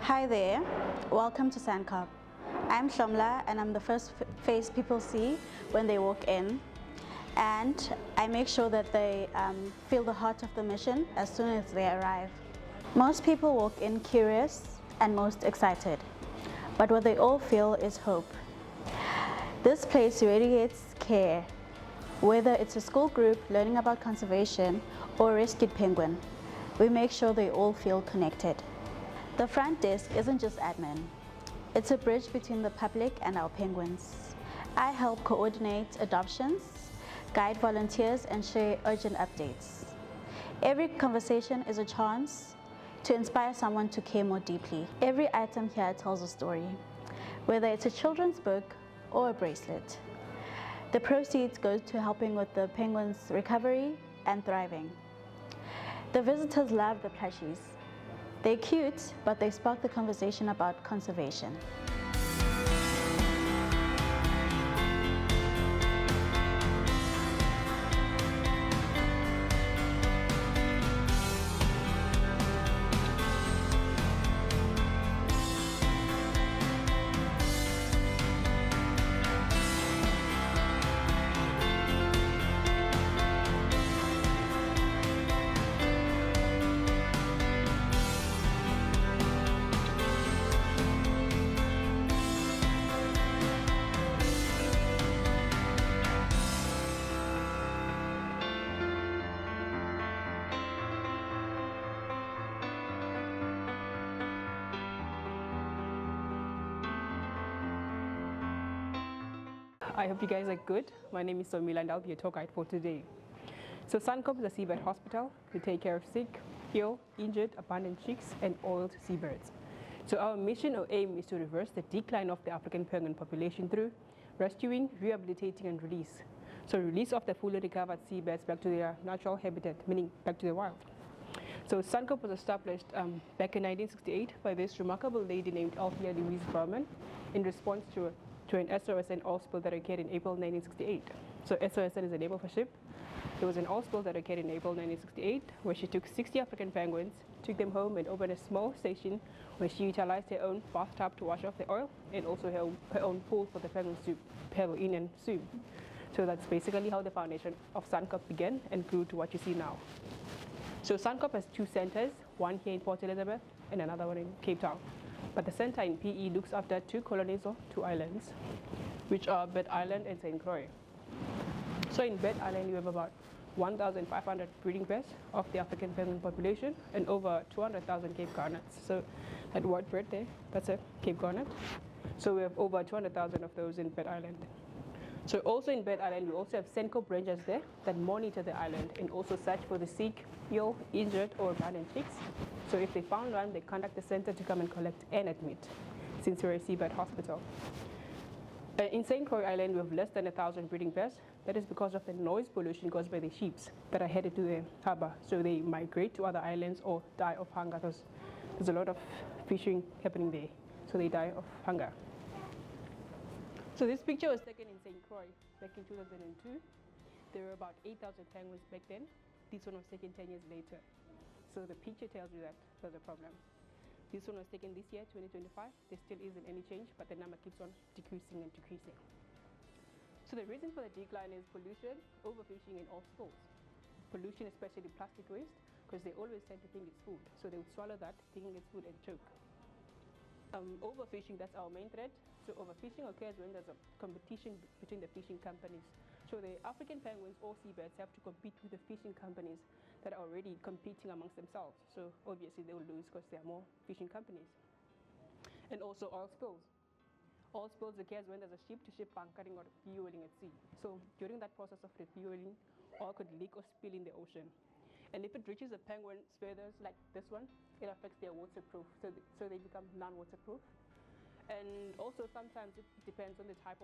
Hi there, welcome to SANCCOB. I'm Shomla and I'm the first face people see when they walk in, and I make sure that they feel the heart of the mission as soon as they arrive. Most people walk in curious and most excited, but what they all feel is hope. This place radiates care, whether it's a school group learning about conservation or a rescued penguin. We make sure they all feel connected. The front desk isn't just admin. It's a bridge between the public and our penguins. I help coordinate adoptions, guide volunteers, and share urgent updates. Every conversation is a chance to inspire someone to care more deeply. Every item here tells a story, whether it's a children's book or a bracelet. The proceeds go to helping with the penguins' recovery and thriving. The visitors love the plushies. They're cute, but they spark the conversation about conservation. I hope you guys are good. My name is Somila and I'll be your tour guide for today. So SANCCOB is a seabird hospital. We take care of sick, ill, injured, abandoned chicks and oiled seabirds. So our mission or aim is to reverse the decline of the African penguin population through rescuing, rehabilitating and release. So release of the fully recovered seabirds back to their natural habitat, meaning back to the wild. So SANCCOB was established back in 1968 by this remarkable lady named Althea Louise Berman in response to an SOSN oil spill that occurred in April 1968. So SOSN is a name of a ship. There was an oil spill that occurred in April 1968 where she took 60 African penguins, took them home and opened a small station where she utilized her own bathtub to wash off the oil and also her own pool for the penguins to paddle in and swim. So that's basically how the foundation of SANCCOB began and grew to what you see now. So SANCCOB has two centers, one here in Port Elizabeth and another one in Cape Town. But the center in PE looks after two colonies or two islands, which are Bird Island and St. Croix. So in Bird Island, you have about 1,500 breeding pairs of the African penguin population and over 200,000 Cape Garnets. So that white bird there, that's a Cape Garnet. So we have over 200,000 of those in Bird Island. So also in Bird Island, we also have SANCCOB rangers there that monitor the island and also search for the sick, ill, injured, or abandoned chicks. So if they found one, they contact the center to come and collect and admit, since we're a seabird hospital. In St. Croix Island, we have less than 1,000 breeding pairs. That is because of the noise pollution caused by the sheep that are headed to the harbor. So they migrate to other islands or die of hunger. There's a lot of fishing happening there, so they die of hunger. So this picture was taken in St. Croix back in 2002. There were about 8,000 penguins back then. This one was taken 10 years later. So the picture tells you that there's a problem. This one was taken this year, 2025. There still isn't any change, but the number keeps on decreasing and decreasing. So the reason for the decline is pollution, overfishing and all spills. Pollution, especially plastic waste, because they always tend to think it's food. So they would swallow that, thinking it's food and choke. Overfishing, that's our main threat. So overfishing occurs when there's a competition between the fishing companies. So the African penguins or seabirds have to compete with the fishing companies that are already competing amongst themselves. So obviously they will lose because there are more fishing companies. And also oil spills. Oil spills occurs when there's a ship-to-ship bunkering or fueling at sea. So during that process of refueling, oil could leak or spill in the ocean. And if it reaches the penguin's feathers like this one, it affects their waterproof. So they become non-waterproof. And also sometimes it depends on the type